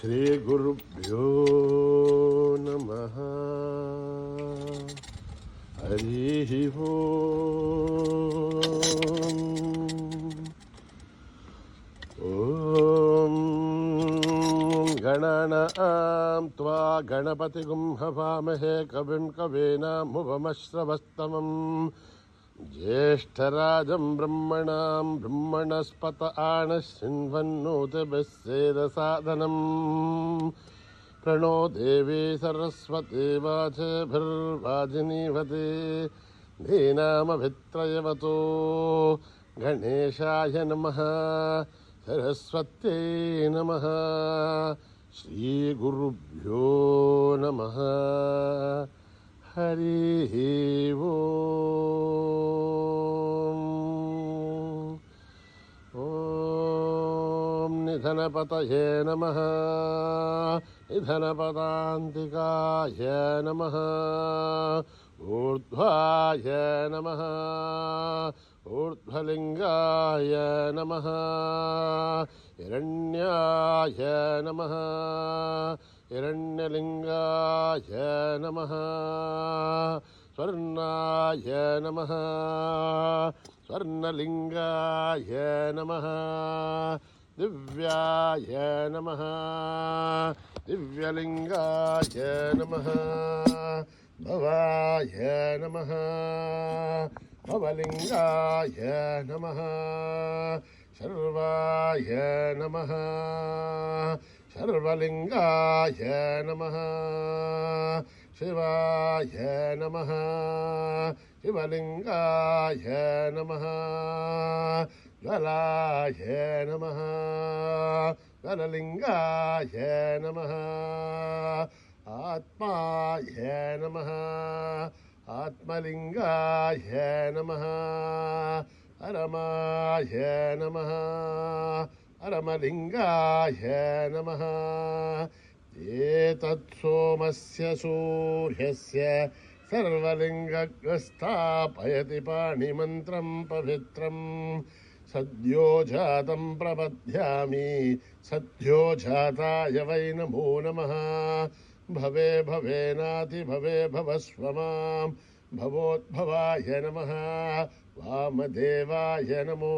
श्रीगुरुभ्यो नमः। हरिः ओम्। गणानां त्वा गणपतिगुं हवामहे कविं कवीनामुपमश्रवस्तमम् ज्येष्ठराजं ब्रह्मणां ब्रह्मणस्पत आनश्चिन्वन्नोतिभिस्सेदसादनम् प्रणो देवी सरस्वती वाचभिर्वाजिनीवती धीनामभित्रयवतो गणेशाय नमः सरस्वत्यै नमः श्रीगुरुभ्यो नमः। हरिः ओम्। ॐ निधनपतये नमः। निधनपदान्तिकाय नमः। ऊर्ध्वाय नमः। ऊर्ध्वलिङ्गाय नमः। हिरण्याय नमः। हिरण्यलिङ्गाय नमः। स्वर्णाय नमः। स्वर्णलिङ्गाय नमः। दिव्याय नमः। दिव्यलिङ्गाय नमः। भवाय नमः। भवलिङ्गाय नमः। शर्वाय नमः। शर्वलिङ्गाय नमः। शिवाय नमः। शिवलिङ्गाय नमः। ज्वलाय नमः। ज्वललिङ्गाय नमः। आत्माय नमः। आत्मलिङ्गाय नमः। परमाय नमः। परमलिङ्गाय नमः। एतत् सोमस्य सूर्यस्य सर्वलिङ्गग्रस्थापयति पाणिमन्त्रं पवित्रं सद्यो जातं प्रपद्यामि सद्यो जाताय वै नमो नमः। भवे भवेनाति भवे भवस्व मां भवोद्भवाय नमः। वामदेवाय नमो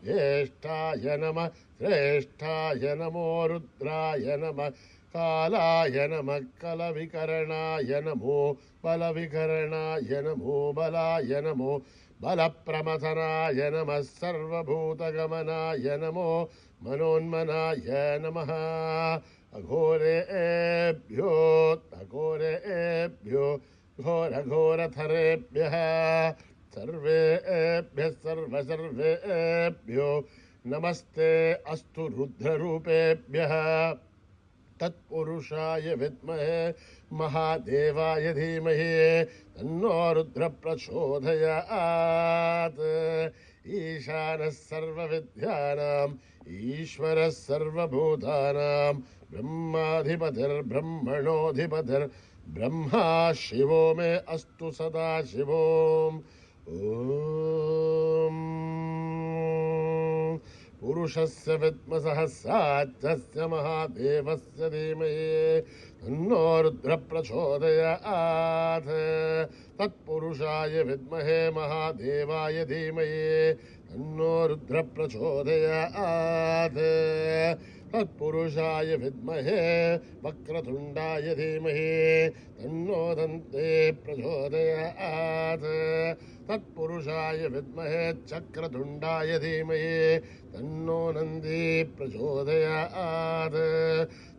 ज्येष्ठाय नमः। श्रेष्ठाय नमो रुद्राय नमः। कालाय नमः। कलविकरणाय नमो बलविकरणाय नमो बलाय नमो बलप्रमथनाय नमः। सर्वभूतगमनाय नमो मनोन्मनाय नमः। अघोरेभ्यो अघोरेभ्यो घोरघोरथरेभ्यः सर्वेभ्यः सर्वेभ्यो नमस्ते अस्तु रुद्ररूपेभ्यः। तत्पुरुषाय विद्महे महादेवाय धीमहि तन्नो रुद्र प्रचोदयात्। ईशानः सर्वविद्यानाम् ईश्वरः सर्वभूतानां ब्रह्माधिपतिर्ब्रह्मणोऽधिपतिर्ब्रह्मा शिवो मे अस्तु सदा शिवोम्। ॐ पुरुषस्य विद्मसहस्राज्यस्य महादेवस्य धीमहि तन्नो रुद्र प्रचोदयात्। तत्पुरुषाय विद्महे महादेवाय धीमहि तन्नो रुद्र प्रचोदयात्। तत्पुरुषाय विद्महे वक्रतुण्डाय धीमहि तन्नो दन्ते प्रचोदयात्। तत्पुरुषाय विद्महे चक्रतुण्डाय धीमहि तन्नो नन्दी प्रचोदयात्।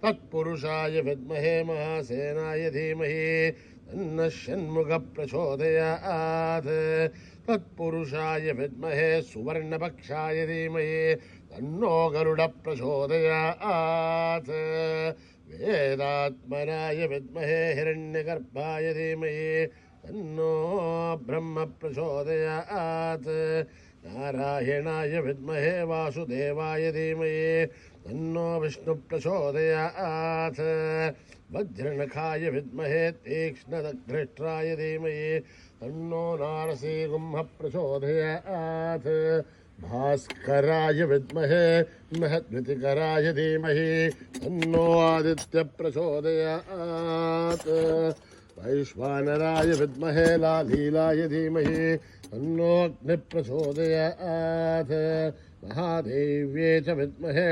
तत्पुरुषाय विद्महे महासेनाय धीमहि तन्नः षण्मुखः प्रचोदयात्। तत्पुरुषाय विद्महे सुवर्णपक्षाय धीमहि तन्नो गरुडः प्रचोदयात्। वेदात्मनाय विद्महे हिरण्यगर्भाय धीमहि तन्नो ब्रह्म प्रचोदयात्। नारायणाय विद्महे वासुदेवाय धीमहि तन्नो विष्णु प्रचोदयात्। वज्रनखाय विद्महे तीक्ष्णदग्धृष्ट्राय धीमहि तन्नो नारसिंहः प्रचोदयात्। भास्कराय विद्महे महद्युतिकराय धीमहि तन्नो आदित्य प्रचोदयात् वैश्वानराय विद्महे लालीलाय धीमहि तन्नो अग्नि प्रचोदयात् महादेव्ये च विद्महे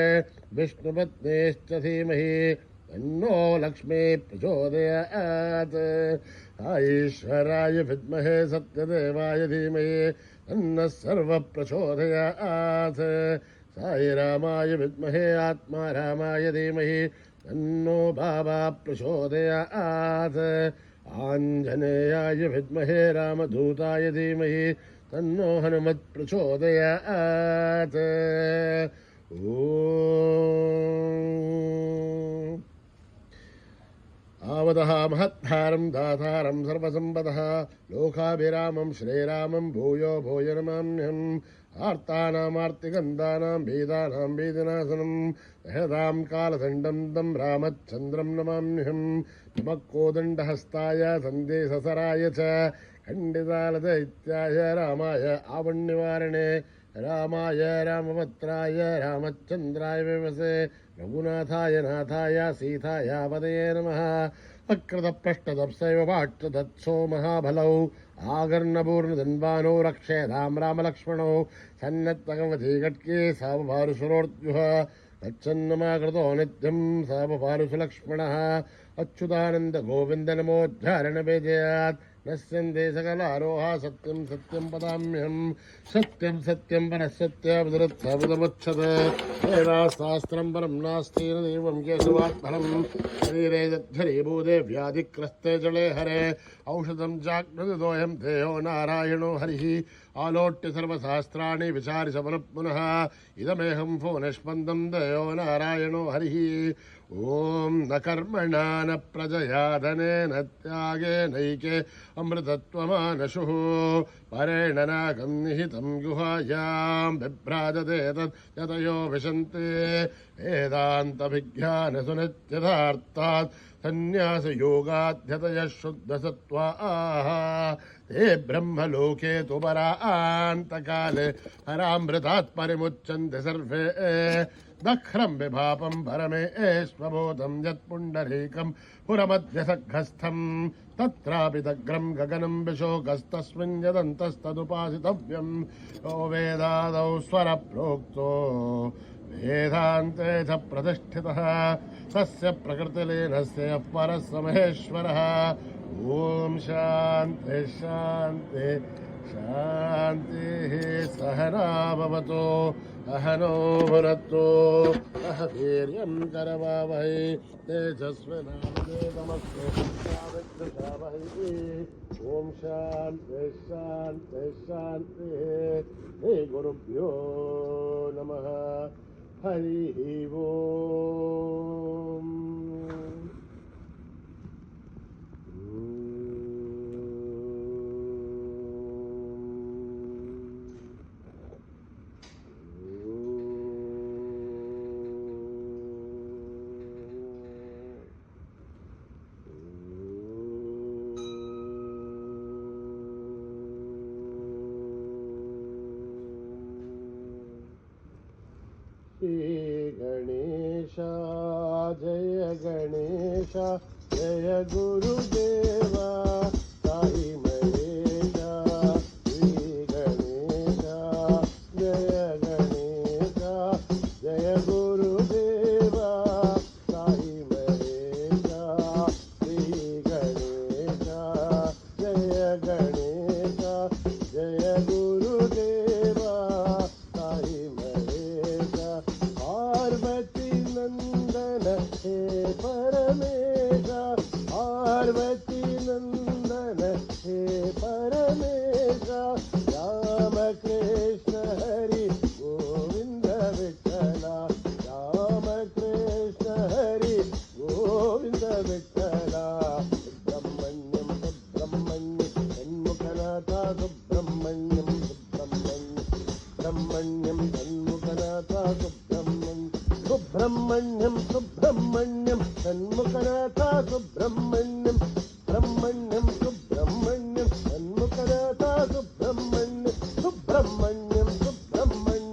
विष्णुपत्नेश्च धीमहि तन्नो लक्ष्मी प्रचोदयात् ईश्वराय विद्महे सत्यदेवाय धीमहि तन्नः सर्वः प्रचोदयात् साई रामाय विद्महे आत्मारामाय धीमहि तन्नो बाबा प्रचोदयात् आञ्जनेयाय विद्महे रामदूताय धीमहि तन्नो हनुमत् प्रचोदयात् आवदः महत्तारं दातारं सर्वसम्पदः लोकाभिरामं श्रीरामं भूयो भूय नमाम्यहम् आर्तानामार्तिगन्धानां वेदानां वेदनाशनं दहतां कालदण्डं तं रामचन्द्रं नमाम्यहम् नमः कोदण्डहस्ताय सन्देशसराय च खण्डितालदैत्याय रामाय आवण्यवारणे रामाय रामभद्राय रामचन्द्राय विमसे रघुनाथाय नाथाय सीताय पदये नमः अकृतप्रष्टदप्सैव पाट्टदत्सो महाबलौ आगर्णपूर्णधन्वानो रक्षेधां रामलक्ष्मणौ सन्नद्भगवती घट्के सावभारुसुरोर्द्युः तच्छन्नमाकृतो नित्यं सावभारुसुलक्ष्मणः अच्युतानन्दगोविन्द नमोद्धारणवेजयात् नश्यन्ते सकलारोहा सत्यं सत्यं वदाम्यहम् सत्यं सत्यं परः सत्यवदरुत्सवदमुच्यत वेदाशास्त्रं परं नास्ति न देवं केशवात्फलं शरीरे यद्धरीभूते व्याधिग्रस्ते जले हरे औषधं जाग्रदोऽयं देहो नारायणो हरिः आलोट्य सर्वशास्त्राणि विचारि पुनः इदमेहं फोनस्पन्दं देयो नारायणो हरिः ओम न कर्मणा न प्रजया धनेन त्यागेनैके अमृतत्वमानशुः परेण नागं निहितं गुहायां बिभ्राजते तत् यतयो विशन्ते वेदान्तभिज्ञानसुनित्यथार्थात् सन्न्यासयोगाध्यतयः शुद्धसत्त्वाः ते ब्रह्मलोके तु परान्तकाले परामृतात् परिमुच्यन्ते सर्वे दख्रं विभापं परमेश्वबोधं यत्पुण्डरीकं पुरमध्यसघस्थं तत्रापि दग्रं गगनं विशोकस्तस्मिन् यदन्तस्तदुपासितव्यं यो वेदादौ स्वरप्रोक्तो वेदान्ते च प्रतिष्ठितः तस्य प्रकृतिलीनस्य परः स महेश्वरः ॐ शान्ति शान्ति शान्तिः सहना भवतु अहनो भुनक्तु अह वीर्यं करवावहै तेजस्विनावधीतमस्तु मा विद्विषावहै ॐ शान्ति शान्ति शान्तिः हे गुरुभ्यो नमः हरिः ओम् श्री गणेश जय गणेश जय गुरुदेवा साई महेश श्री गणेश जय गणेश जय गुरुदेवा साई महेश श्री गणेश जय गणेश जय गुरुदेवा साई महेश पार्वती नंदन हे परमेश पार्वती नंदन हे परमेश राम कृष्ण हरि गोविंद विठला राम कृष्ण हरि गोविंद विठला सुब्रह्मण्यम सुब्रह्मण्यम षण्मुखनाथ सुब्रह्मण्यम सुब्रह्मण्यम षण्मुखनाथ सुब्रह्मण्यम सुब्रह्मण्यम षण्मुखनाथ सुब्रह्मण्यम ब्रह्मण्यम सुब्रह्मण्यम षण्मुखनाथ सुब्रह्मण्यम सुब्रह्मण्यम सुब्रह्मण्यम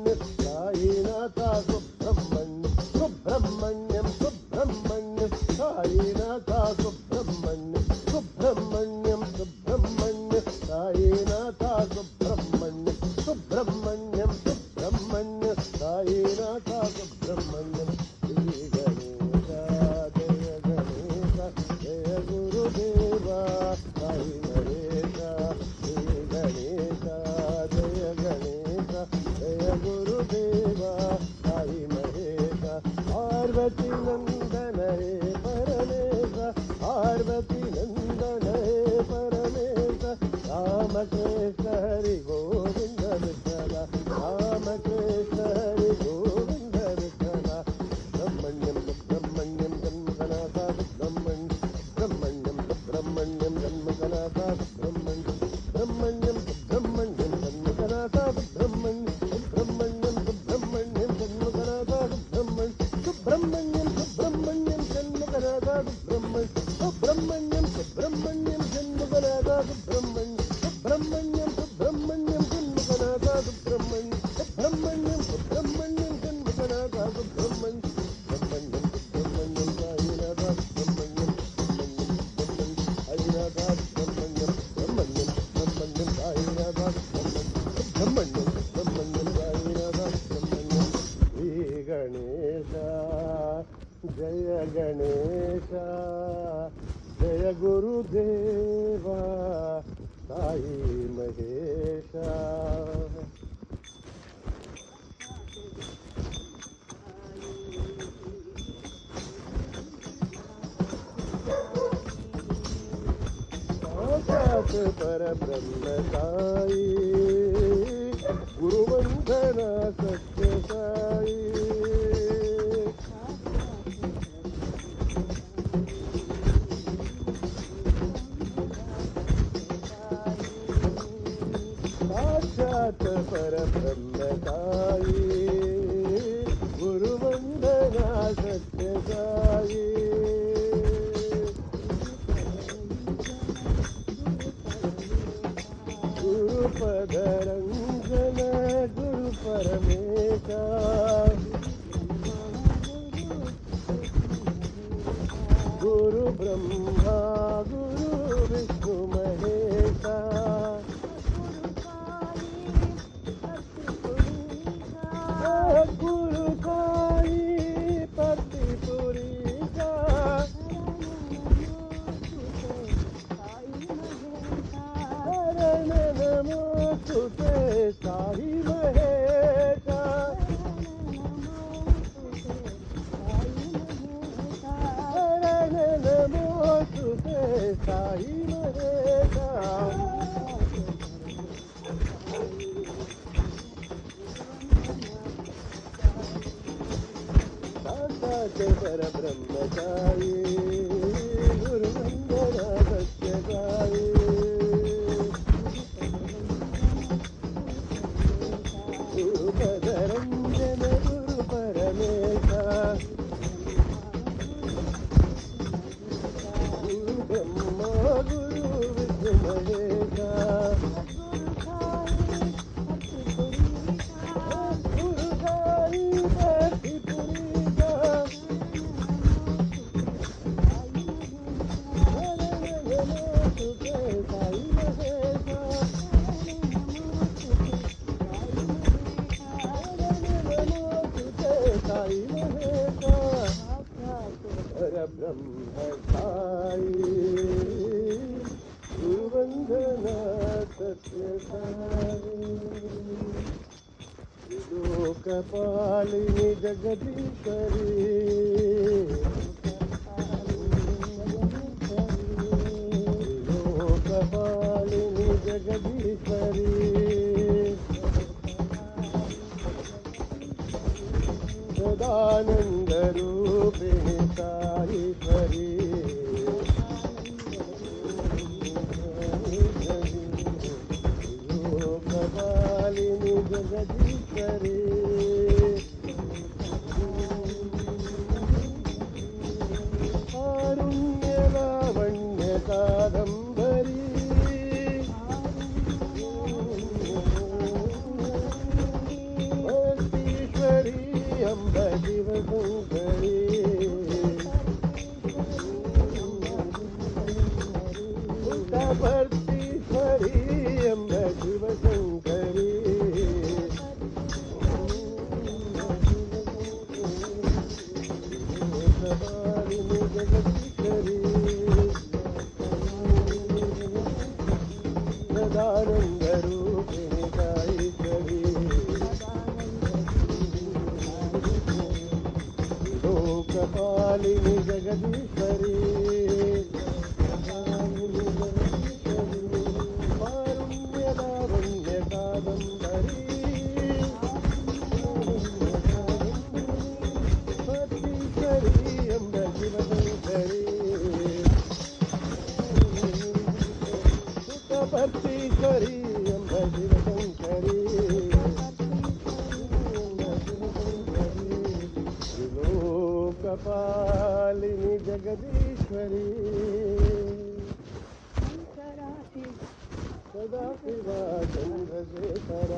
गुरुदेवा साई महेश पार्वती नंदन हे परमेश पार्वती नंदन हे परमेश राम कृष्ण हरि गोविंद विठ्ठल राम कृष्ण हरि गोविंद विठ्ठल ब्रह्मण्यं ब्रह्मण्यं जन्मकनाथा ब्रह्मण्यं ब्रह्मण्यं जन्मकनाथा ब्रह्मण्यं ब्रह्मण्यं ब्रह्मण्यं जन्मकनाथा ब्रह्मण्यं ब्रह्मण्यं ब्रह्मण्यं जन्मकनाथा ब्रह्मण्यं ब्रह्मण्यं जन्मकनाथा ब्रह्मण्यं ब्रह्मण्यं जन्मकनाथा ब्रह्मण्यं ब्रह्मण्यं जन्मकनाथा ब्रह्मण्यं ब्रह्मण्यं जन्मकनाथा ब्रह्मण्यं ब्रह्मण्यं साईनाथा ब्रह्मण्यं साईनाथा ब्रह्मण्यं ब्रह्मण्यं साईनाथा ब्रह्मण्यं साईनाथा ब्रह्मण्यं श्री गणेश जय गणेश जय गुरुदेवा साई महेश साक्षात् परब्रह्म साई गुरुवंदना सत्य साई साक्षात् परब्रह्म साई गुरुवंदना सत्य साई गुरुपदरंजन गुरु परमेश गुरु ब्रह्मा गुरु विष्णु महेशा गुरु साई पति पुरीशा शरण नमो तुते साई महेशा शरण नमो तुते साई महेशा साक्षात् परब्रह्म साई गुरुवंदना सत्य साई गुरुपदरंजन गुरु परमेश गुरु ब्रह्मा गुरु विष्णु महेश गुरु साई पति पुरीशा परब्रह्म साई गुरुवंदना सत्य साई लोकपालिनी जगदीश्वरी लोकपालिनी जगदीश्वरी सदानंद रूपिणी साईश्वरी लोकपालिनी जगदीश्वरी कारुण्य लावण्य कादंबरी भक्तीश्वरी अम्ब शिवशंकरी भक्तीश्वरी अम्ब शिवशंकरी जगदीश्वरी सदानंद रूपिणी साईश्वरी లోకపాలిని జగదీశ్వరి కారుణ్యలావణ్య కాదంబరి పతీశ్వరి అంబ శివశంకరి సుఖపతీశ్వరి అంబ శివశంకరి లోకపాలిని జగదీశ్వరి సదా శివా చంద్రశేఖర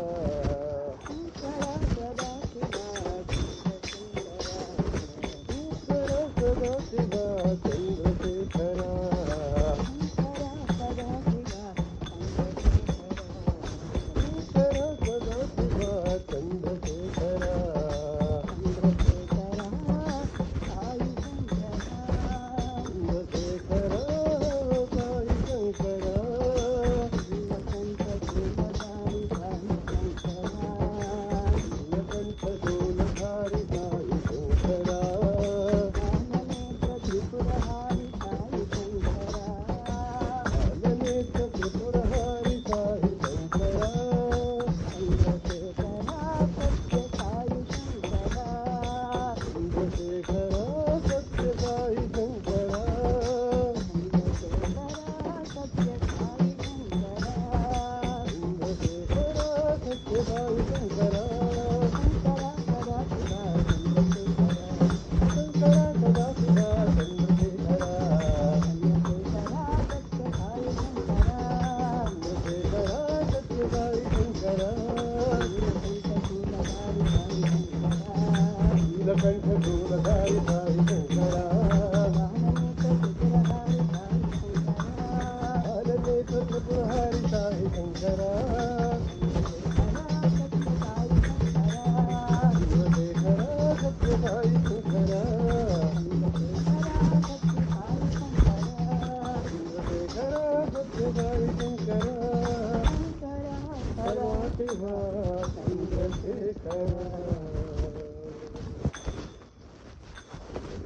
సదా శివా చంద్రశేఖర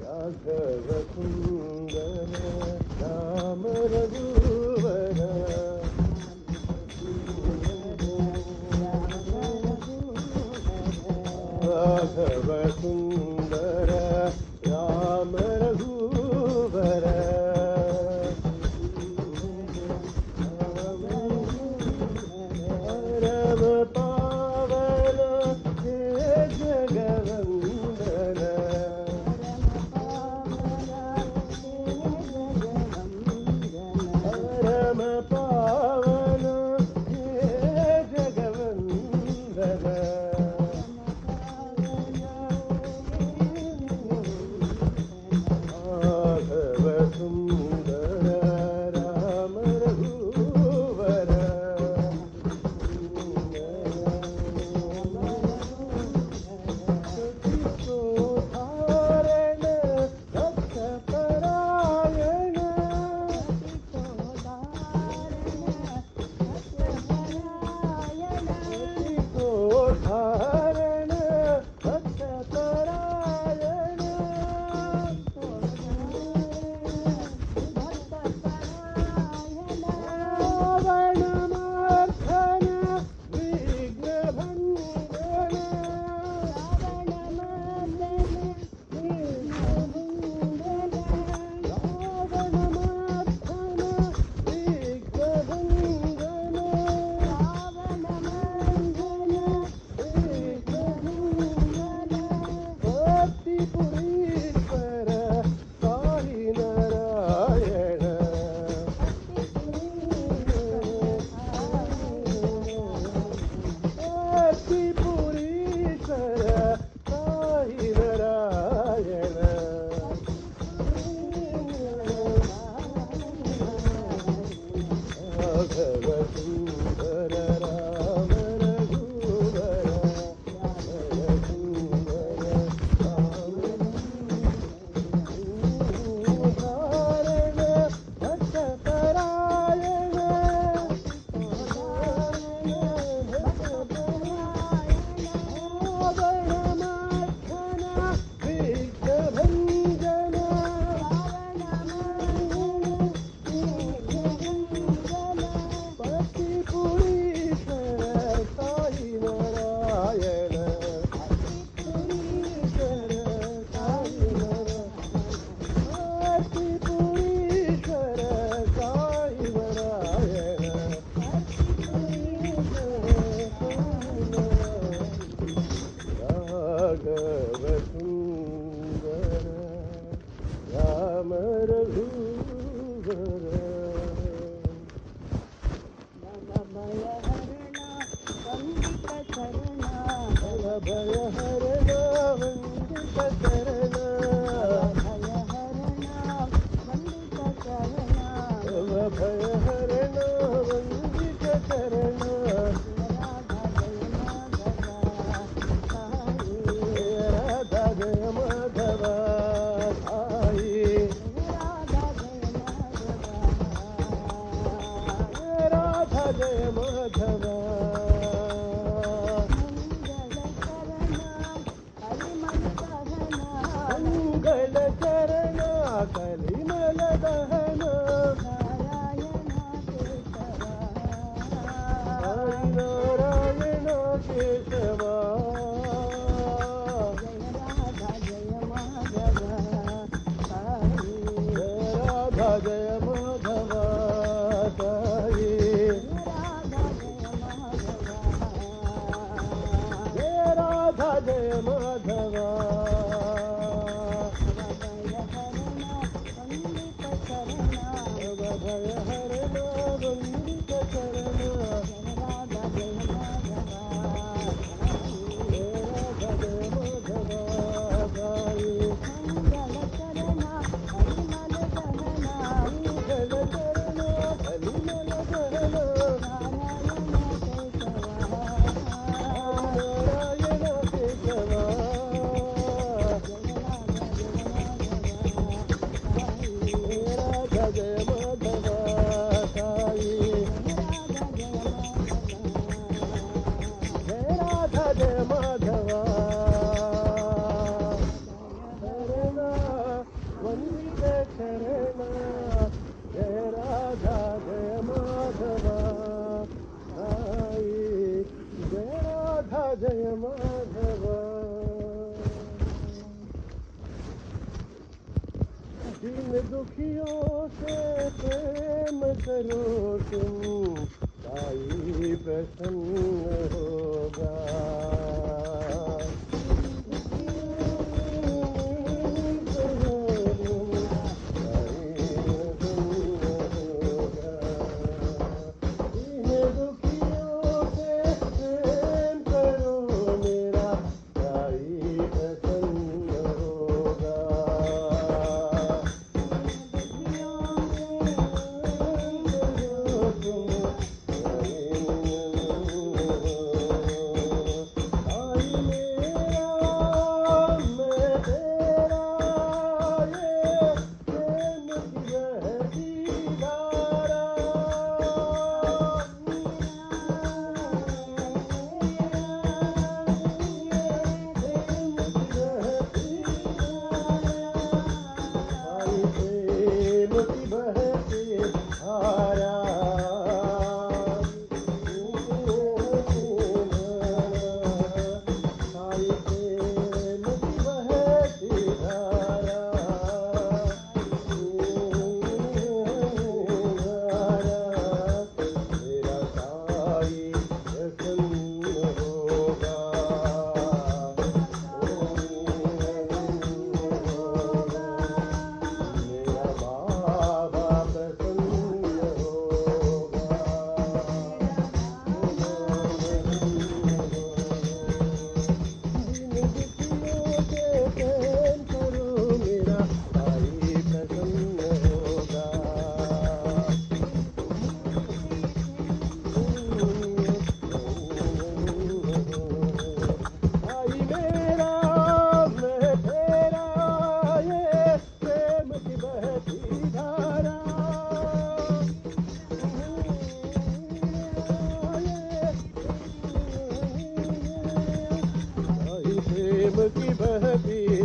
రాఘవ సుందర రామ రఘువర రాఘవ సుందర రామ రఘువర రమ పావన హే జగవందన రమ పావన హే జగవందన राघव सुंदर राम रघुवर भय हरण वंदित चरण भय हरण वंदित चरण राधा जय माधव आई राधा जय माधव मंगल चरण कलिमल दहन नारायण केशवा राधा जय माधव साई राधा जय माधव भय हरण वंदित चरण राधा जय माधव साई मंगल चरण कलिमल दहन नारायण केशवा राधा जय माधव साई राधा जय माधव शरण वंदित चरण जय राधा जय माधव साई जय राधा जय माधव दीन दुखियों से प्रेम करो तुम साई प्रसन्न होगा दीन दुखियों से प्रेम करो मेरा साई प्रसन्न होगा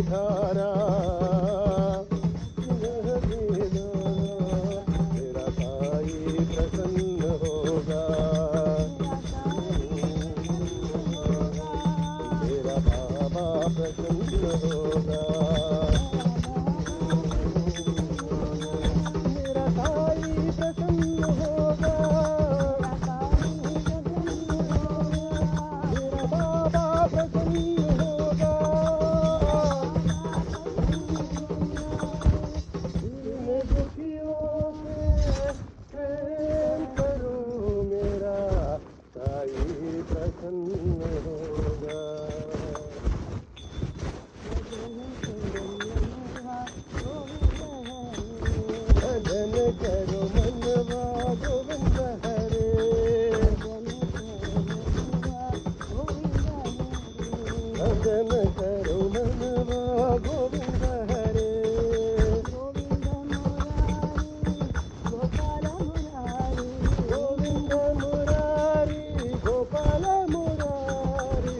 धारा तेरा साई प्रसन्न होगा, तेरा बाबा प्रसन्न होगा, मेरा साई प्रसन्न होगा, मेरा बाबा प्रसन्न होगा। भजन करो मनवा गोविंद हरे गोविंद मुरारी गोपाल मुरारी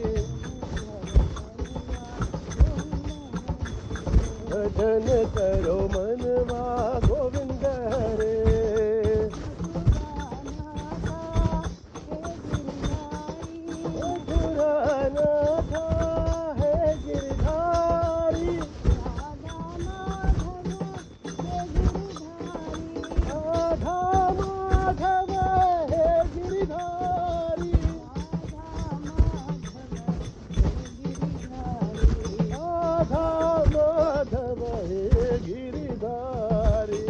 भजन करो मनवा गोविंद हरे मथुरानाथ है गिरधारी राधा माधव है गिरधारी राधा माधव है गिरधारी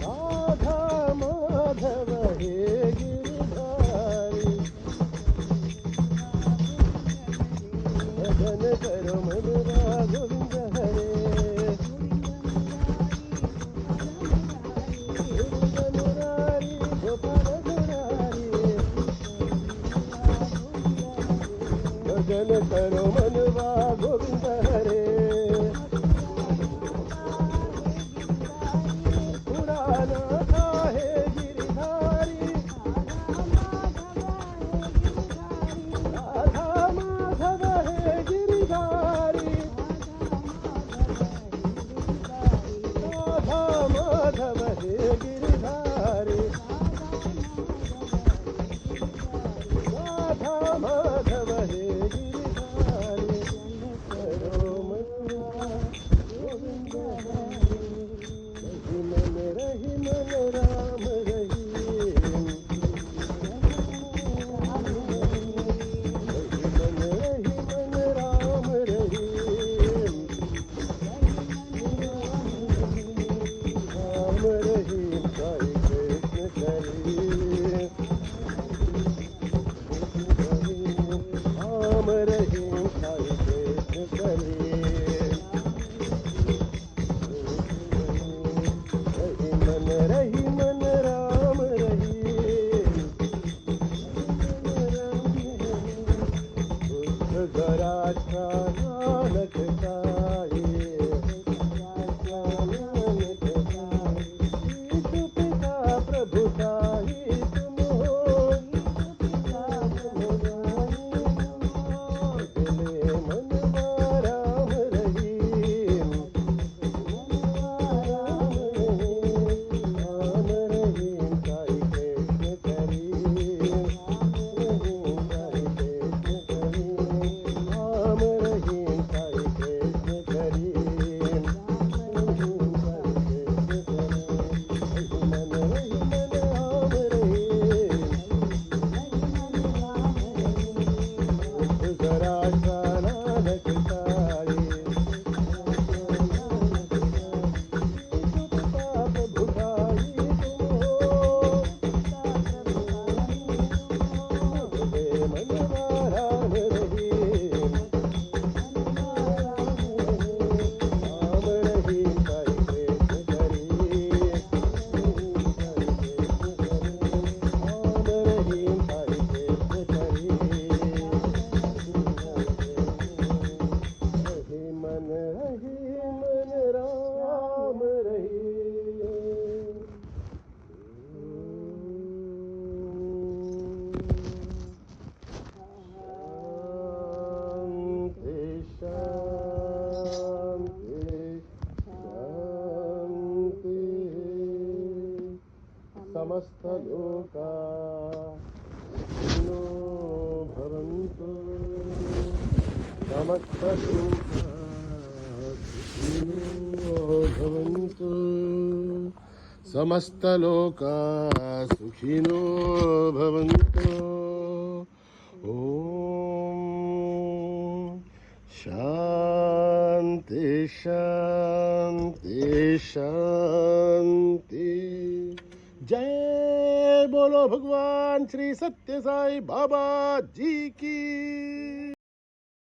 राधा माधव हे गिरधारी भजन करो मनवा गोविंद हरे गोविंद मुरारी गोपाल मुरारी भजन करो मनवा गोविंद हरे पुरानाथ है गिरधारी राधा माधव है गिरधारी राधा माधव है गिरधारी राधा माधव है गिरधारी करो मनवा गोविंद हरे रही मन राम रही मन रही मन राम रही राम रही साई कृष्ण करी राम रही साई कृष्ण करी रही मन राम रही बुद्ध गराक्षा नानक साई यीशु पिता प्रभु साई तुम हो दिले मन राम रही राम रहीम साई कृष्ण करी राम रहीम साई कृष्ण करी मन रही मन राम रहीम जरा नानक साई प्रभु साई तुम हो मन राम रहीम राम रहीम साई कृष्ण करी राम रहीम साई कृष्ण करी मन राम रहीम शांति शांति शांति समस्त लोका सुखिनो भवन्तु समस्त लोका सुखिनो भवन्तु समस्त लोका सुखिनो भवन्तु ॐ शांति शांति शांति जय बोलो भगवान श्री सत्य साई बाबा जी की।